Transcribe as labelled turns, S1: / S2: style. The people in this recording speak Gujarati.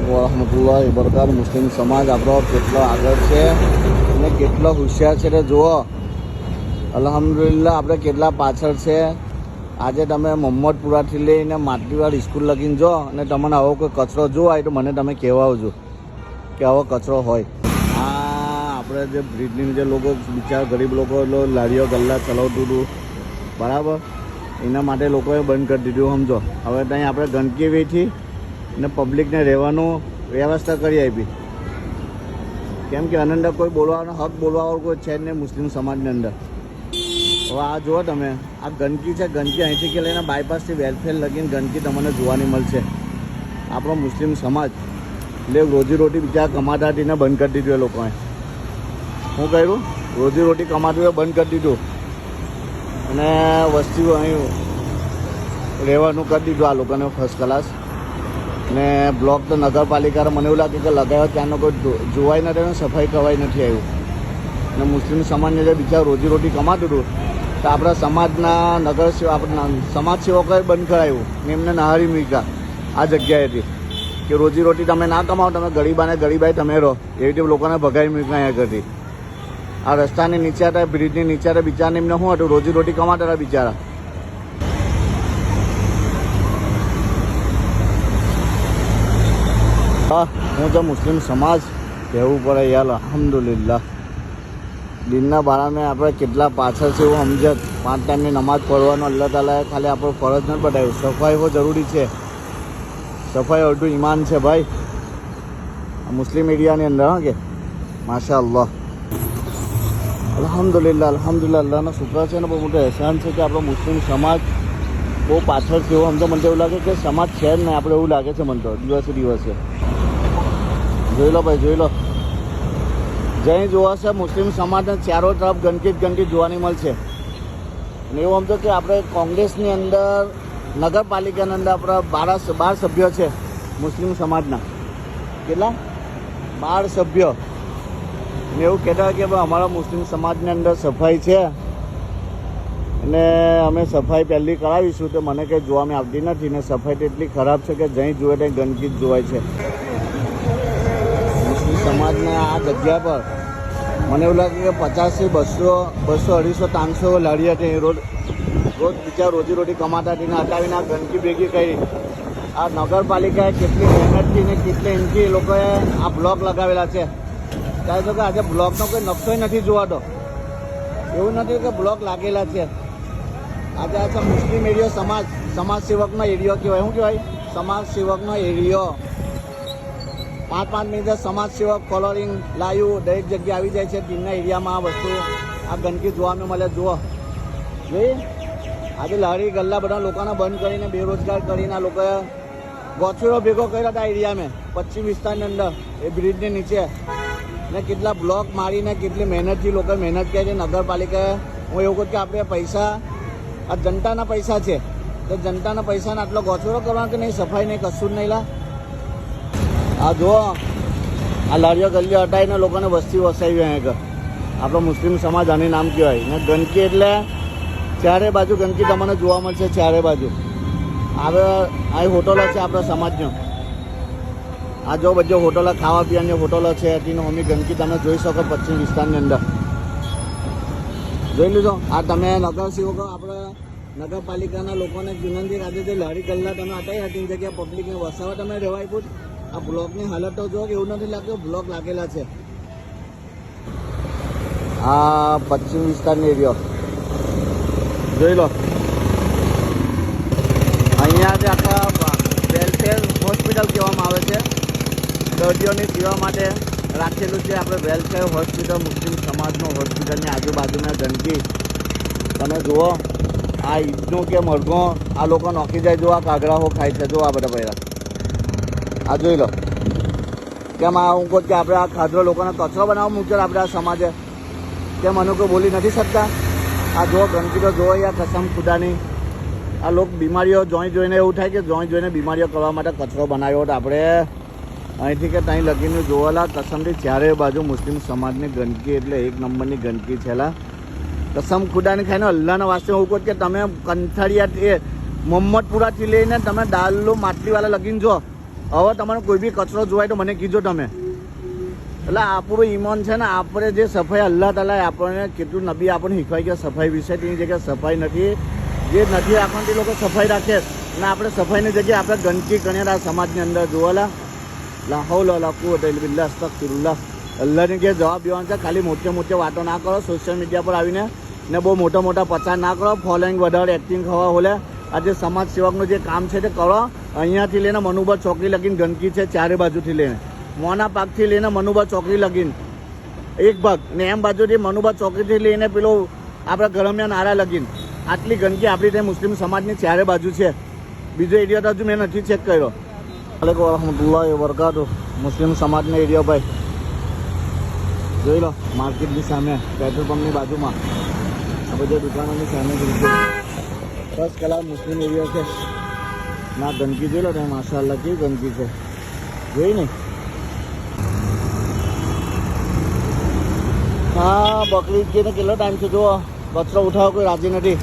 S1: વરહમતુલ્લાહિ વબરકાતુહુ. મુસ્લિમ સમાજ આપણો કેટલો આગળ છે અને કેટલો હોશિયાર છે તે જુઓ. અલ્હમ્દુલિલ્લાહ આપણે કેટલા પાછળ છે. આજે તમે મોહમ્મદપુરાથી લઈને માટલીવાડ સ્કૂલ લગીને જો અને તમને આવો કોઈ કચરો જોવો હોય તો મને તમે કહેવા આવજો કે આવો કચરો હોય. આપણે જે બ્રિજની જે લોકો બિચારા ગરીબ લોકો લારીઓ ગલ્લા ચલાવતું હતું બરાબર, એના માટે લોકોએ બંધ કરી દીધું સમજો. હવે ત્યાં આપણે ગંદકી વેઠી ને પબ્લિકને રહેવાનું વ્યવસ્થા કરી આપી, કેમ કે આની અંદર કોઈ બોલવાનો હક બોલવાવાળું કોઈ છે જ નહીં મુસ્લિમ સમાજની અંદર. હવે આ જુઓ તમે, આ ગંદકી છે. ગંદકી અહીંથી કે લઈને બાયપાસથી વેલફેર લગીને ગંદકી તમને જોવાની મળશે. આપણો મુસ્લિમ સમાજ એટલે રોજીરોટી બિચારા કમાતા હતી ને બંધ કરી દીધું એ લોકોએ. શું કર્યું? રોજીરોટી કમાતું એ બંધ કરી દીધું અને વસ્તીઓ અહીં રહેવાનું કરી દીધું આ લોકોને ફર્સ્ટ ક્લાસ. ને બ્લોક તો નગરપાલિકાને મને એવું લાગે કે લગાવ્યો ત્યાંનો કોઈ જોવાય નથી અને સફાઈ કરવાય નથી આવ્યું. અને મુસ્લિમ સમાજને જે બિચારા રોજીરોટી કમાતું હતું તો આપણા સમાજના આપણા સમાજ સેવકોએ બંધ કરાવ્યું ને એમને નહારી મૂક્યા આ જગ્યાએથી કે રોજીરોટી તમે ના કમાવો, તમે ગરીબાને ગરીબાઈ તમે રહો, એવી રીતે લોકોને ભગાવી મૂક્યા અહીંયા કરતી. આ રસ્તાની નીચે હતા, બ્રિજની નીચે હતા, બિચારાને એમને શું હતું? રોજીરોટી કમાતા હતા બિચારા. હું તો મુસ્લિમ સમાજ કહેવું પડે યાર. અલ્હમ્દુલિલ્લાહ દિનના બારામાં આપણે કેટલા પાછળ છે એવું સમજત. 5 ટાઈમની નમાઝ પઢવાનો અલ્લાહ તાલાએ ખાલી આપણો ફરજ નથી બતાવ્યું. સફાઈ બહુ જરૂરી છે. સફાઈ અડધું ઈમાન છે ભાઈ મુસ્લિમ એરિયાની અંદર. હા કે માશા અલ્લાહ. અલ્હમ્દુલિલ્લાહ અલ્હમ્દુલિલ્લાહ. અલ્લાહનો શુક્ર છે ને બહુ મોટો એહસાન છે કે આપણો મુસ્લિમ સમાજ બહુ પાછળ છે એવું સમજો. મને તો એવું લાગે કે સમાજ છે જ નહીં આપણે, એવું લાગે છે મને તો દિવસે દિવસે. જોઈ લો ભાઈ, જોઈ લો. જઈ જોવા છે મુસ્લિમ સમાજને ચારો તરફ ગંદકી જ ગંદકી જોવાની મળશે. અને એવું સમજો કે આપણે કોંગ્રેસની અંદર નગરપાલિકાની અંદર આપણા 12 સભ્યો છે મુસ્લિમ સમાજના. કેટલા? 12 સભ્યો. અને એવું કહેતા કે ભાઈ અમારા મુસ્લિમ સમાજની અંદર સફાઈ છે અને અમે સફાઈ પહેલી કરાવીશું, તો મને કંઈ જોવામાં આવતી નથી. ને સફાઈ તો એટલી ખરાબ છે કે જઈ જુએ ત્યાં ગંદકી જ જોવાય છે. મુસ્લિમ સમાજના આ જગ્યા પર મને એવું લાગે કે 50 થી 200, 250, 300 લારી હતી. રોજ બીજા રોજીરોટી કમાતા હતી ને હટાવીને આ ગંદકી ભેગી કરી. આ નગરપાલિકાએ કેટલી મહેનતથી ને કેટલી એમથી એ લોકોએ આ બ્લોક લગાવેલા છે. ત્યારે તો કે આજે બ્લોકનો કોઈ નકશોય નથી જોવાતો. એવું નથી કે બ્લોક લાગેલા છે. આજે આ છે મુસ્લિમ એરિયો, સમાજ સેવકનો એરિયો કહેવાય. શું કહેવાય? સમાજ સેવકનો એરિયો. 5-5 મિનિટે સમાજ સેવક કોલરિંગ લાવ્યું દરેક જગ્યાએ આવી જાય છે. ટીમના એરિયામાં આ વસ્તુ આ ગંદકી જોવામાં મળે. જુઓ જોઈ, આજે લારી ગલ્લા બધા લોકોને બંધ કરીને બેરોજગાર કરીને આ લોકોએ ગોચરો ભેગો કર્યા હતા એરિયામાં પશ્ચિમ વિસ્તારની અંદર એ બ્રિજની નીચે. ને કેટલા બ્લોક મારીને કેટલી મહેનતથી લોકોએ મહેનત કરી છે નગરપાલિકાએ. હું એવું કહું કે આપણે પૈસા આ જનતાના પૈસા છે, તો જનતાના પૈસાને આટલો ગોચરો કરવાનો કે નહીં, સફાઈ નહીં, કશું જ નહીં. લા આ જુઓ, આ લારીઓ ગલીઓ હટાવીને લોકોને વસ્તી વસાવી અહીંયા. આપણો મુસ્લિમ સમાજ આની નામ કહેવાય. ને ગંદકી એટલે ચારે બાજુ ગંદકી તમને જોવા મળશે, ચારે બાજુ. હવે આ હોટલો છે આપણા સમાજનો. આ જો બધો હોટલો, ખાવા પીવાની હોટલો છે, એની મમ્મી ગંદકી તમે જોઈ શકો પશ્ચિમ વિસ્તારની અંદર. જોઈ લીધો. આ તમે નગરસેવકો આપણે નગરપાલિકાના લોકોને વિનંતી આજે જે લારી ગલ્લા તમે હટાવી હતી જગ્યાએ પબ્લિકને વસાવા તમે રહેવાય પૂછ. આ બ્લોકની હાલત તો જો એવું નથી લાગતું બ્લોક લાગેલા છે. આ પશ્ચિમ વિસ્તારની એરિયો જોઈ લો. અહીંયા જે આખા વેલફેર હોસ્પિટલ કહેવામાં આવે છે, દર્દીઓની સેવા માટે રાખેલું છે આપણે વેલફેર હોસ્પિટલ. મુસ્લિમ સમાજનો હોસ્પિટલની આજુબાજુના ગંદકી તમે જુઓ. આ ઈદનો કે મરઘો આ લોકો નોખી જાય. જો આ કાગડાઓ ખાય છે, જો આ બધા પહેલાં આ જોઈ લો. કેમ આ હું કહું કે આપણે આ ખાધરો લોકોને કચરો બનાવવા મૂક્યો આપણે આ સમાજે, કેમ મને કોઈ બોલી નથી શકતા? આ જો ગંદકી તો જુઓ યાર, કસમ ખુદાની. આ લોકો બીમારીઓ જોઈને એવું થાય કે જોઈને બીમારીઓ કરવા માટે કચરો બનાવ્યો હતો આપણે અહીંથી કે ત્યાં લગીને જોવાલા. કસમથી ચારે બાજુ મુસ્લિમ સમાજની ગંદકી એટલે 1 નંબરની ગંદકી છેલા. કસમ ખુદાની ખાઈને અલ્લાહના વાસ્તે હું કહું કે તમે કંથાળિયા મોહમ્મદપુરાથી લઈને તમે દાલ્લો માટલીવાળા લગીને જો હવે તમારે કોઈ બી કચરો જોવાય તો મને કીજો તમે. એટલે આપણું ઈમાન છે ને, આપણે જે સફાઈ અલ્લાહ તાલા આપણને કેટલું નબી આપણને શીખવાય કે સફાઈ વિશે તેની જગ્યાએ સફાઈ નથી, જે નથી રાખવાની તે લોકો સફાઈ રાખે અને આપણે સફાઈની જગ્યાએ આપણે ગંદકી ગણ્યા સમાજની અંદર જોવાલા. લા હૌલ વલા કુવતા ઇલ્લા બિલ્લાહ અસ્તગફિરુલ્લાહ. અલ્લાહને કે જવાબ દેવાનો છે. ખાલી મોટી મોટી વાતો ના કરો સોશિયલ મીડિયા પર આવીને ને બહુ મોટા મોટા પ્રચાર ના કરો, ફોલોઈંગ વધારે એક્ટિંગ ખવા હોલે. આ જે સમાજ સેવકનું જે કામ છે તે કરો. અહીંયાથી લઈને મનુભર ચોકડી લગીને ગંદકી છે, ચારે બાજુથી લઈને મોના પાકથી લઈને મનુભર ચોકડી લગીને એક ભાગ ને એમ બાજુથી મનુભર ચોકડીથી લઈને પેલો આપણા ગરમિયા નારા લગીને આટલી ગંદકી આપણી ત્યાં મુસ્લિમ સમાજની ચારે બાજુ છે. બીજો એરિયા તો હજુ મેં નથી ચેક કર્યો. વાલેકુમ વરહમતુલ્લાહિ વબરકાતુહ. મુસ્લિમ સમાજનો એરિયા ભાઈ જોઈ લો, માર્કેટની સામે પેટ્રોલ પંપની બાજુમાં આ બધી દુકાનોની સામે બસ કલાક મુસ્લિમ એરિયા છે. ના ગંદકી જોઈ લો તમે, માશાઅલ્લાહ કેવી ગંદકી છે જોઈ ને. હા બકરી ઈદને કેટલો ટાઈમ છે જુઓ, કચરો ઉઠાવો કોઈ રાજી નથી.